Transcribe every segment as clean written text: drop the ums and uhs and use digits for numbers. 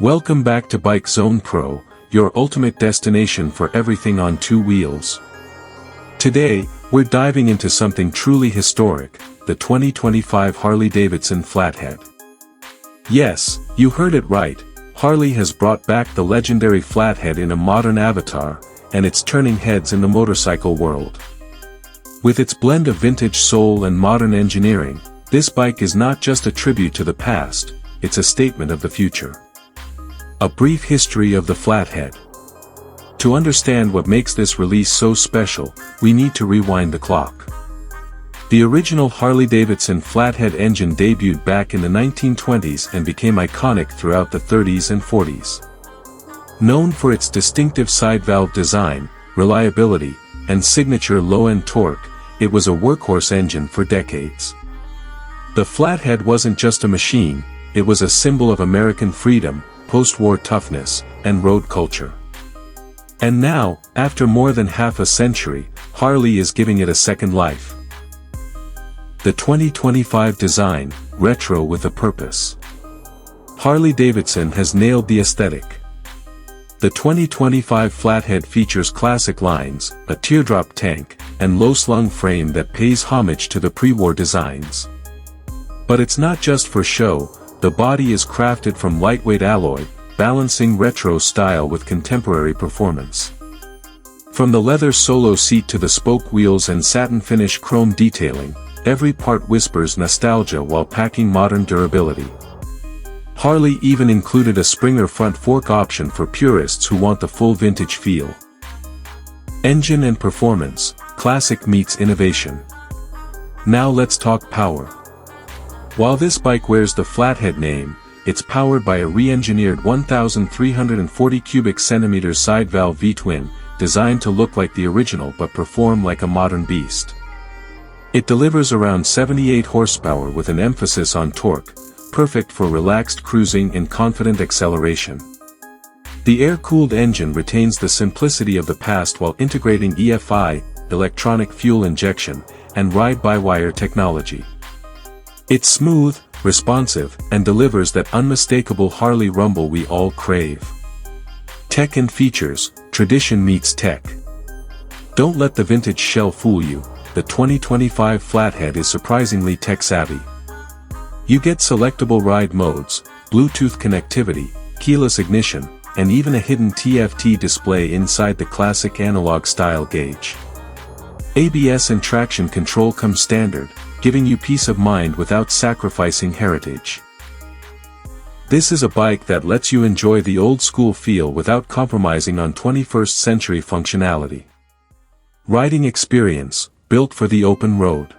Welcome back to Bike Zone Pro, your ultimate destination for everything on two wheels. Today, we're diving into something truly historic, the 2025 Harley Davidson Flathead. Yes, you heard it right, Harley has brought back the legendary Flathead in a modern avatar, and it's turning heads in the motorcycle world. With its blend of vintage soul and modern engineering, this bike is not just a tribute to the past, it's a statement of the future. A brief history of the Flathead. To understand what makes this release so special, we need to rewind the clock. The original Harley Davidson Flathead engine debuted back in the 1920s and became iconic throughout the 30s and 40s. Known for its distinctive side valve design, reliability, and signature low-end torque, it was a workhorse engine for decades. The Flathead wasn't just a machine, it was a symbol of American freedom, post-war toughness, and road culture. And now, after more than half a century, Harley is giving it a second life. The 2025 design, retro with a purpose. Harley Davidson has nailed the aesthetic. The 2025 Flathead features classic lines, a teardrop tank, and low-slung frame that pays homage to the pre-war designs. But it's not just for show, the body is crafted from lightweight alloy, balancing retro style with contemporary performance. From the leather solo seat to the spoke wheels and satin finish chrome detailing, every part whispers nostalgia while packing modern durability. Harley even included a Springer front fork option for purists who want the full vintage feel. Engine and performance, classic meets innovation. Now let's talk power. While this bike wears the Flathead name, it's powered by a re-engineered 1,340 cubic centimeters side valve V-twin, designed to look like the original but perform like a modern beast. It delivers around 78 horsepower with an emphasis on torque, perfect for relaxed cruising and confident acceleration. The air-cooled engine retains the simplicity of the past while integrating EFI, electronic fuel injection, and ride-by-wire technology. It's smooth, responsive, and delivers that unmistakable Harley rumble we all crave. Tech and features, tradition meets tech. Don't let the vintage shell fool you, the 2025 Flathead is surprisingly tech-savvy. You get selectable ride modes, Bluetooth connectivity, keyless ignition, and even a hidden TFT display inside the classic analog-style gauge. ABS and traction control come standard, giving you peace of mind without sacrificing heritage. This is a bike that lets you enjoy the old-school feel without compromising on 21st century functionality. Riding experience, built for the open road.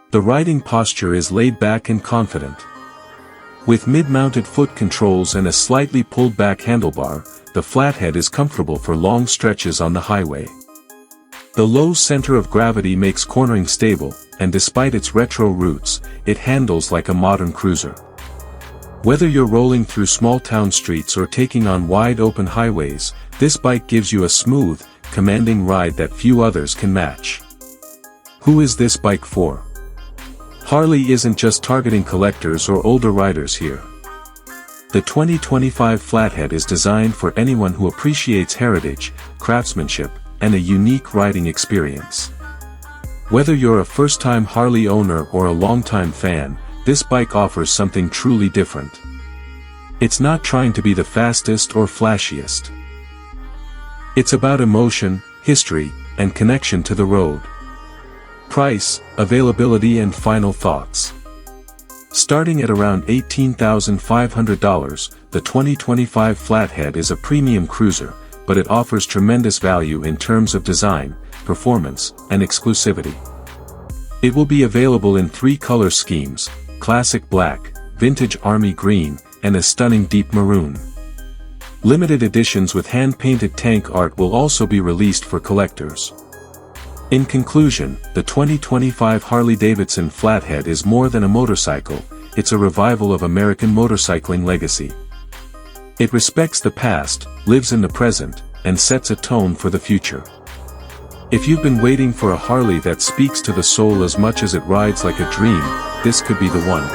The riding posture is laid back and confident. With mid-mounted foot controls and a slightly pulled-back handlebar, the Flathead is comfortable for long stretches on the highway. The low center of gravity makes cornering stable, and despite its retro roots, it handles like a modern cruiser. Whether you're rolling through small-town streets or taking on wide-open highways, this bike gives you a smooth, commanding ride that few others can match. Who is this bike for? Harley isn't just targeting collectors or older riders here. The 2025 Flathead is designed for anyone who appreciates heritage, craftsmanship, and a unique riding experience. Whether you're a first-time Harley owner or a long-time fan, this bike offers something truly different. It's not trying to be the fastest or flashiest. It's about emotion, history, and connection to the road. Price, availability and final thoughts. Starting at around $18,500, the 2025 Flathead is a premium cruiser, but it offers tremendous value in terms of design, performance, and exclusivity. It will be available in 3 color schemes, classic black, vintage army green, and a stunning deep maroon. Limited editions with hand-painted tank art will also be released for collectors. In conclusion, the 2025 Harley Davidson Flathead is more than a motorcycle, it's a revival of American motorcycling legacy. It respects the past, lives in the present, and sets a tone for the future. If you've been waiting for a Harley that speaks to the soul as much as it rides like a dream, this could be the one.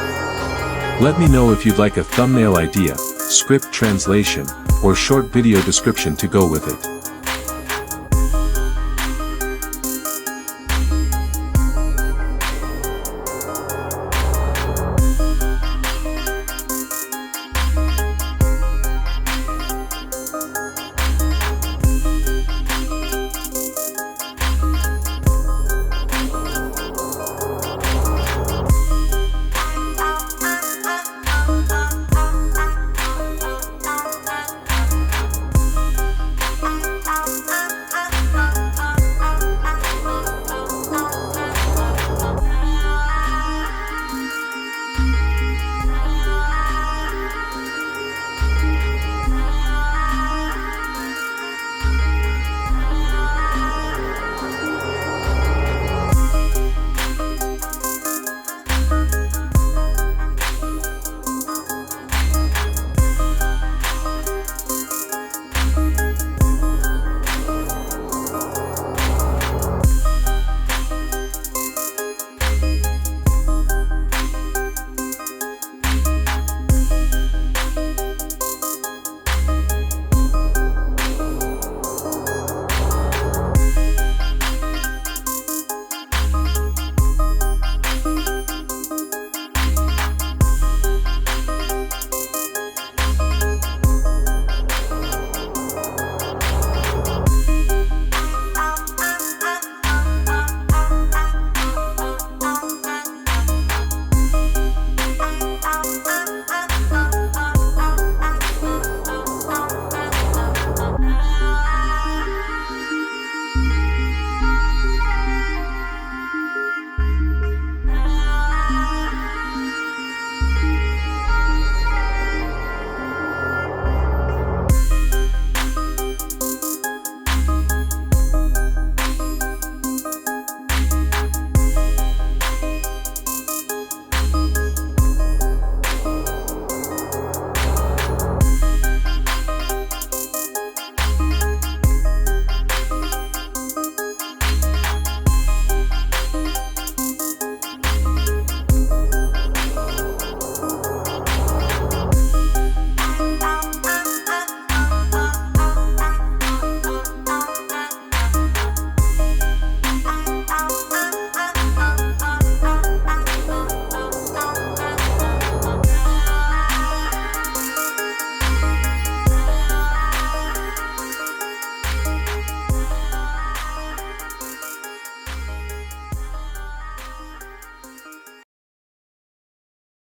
Let me know if you'd like a thumbnail idea, script translation, or short video description to go with it.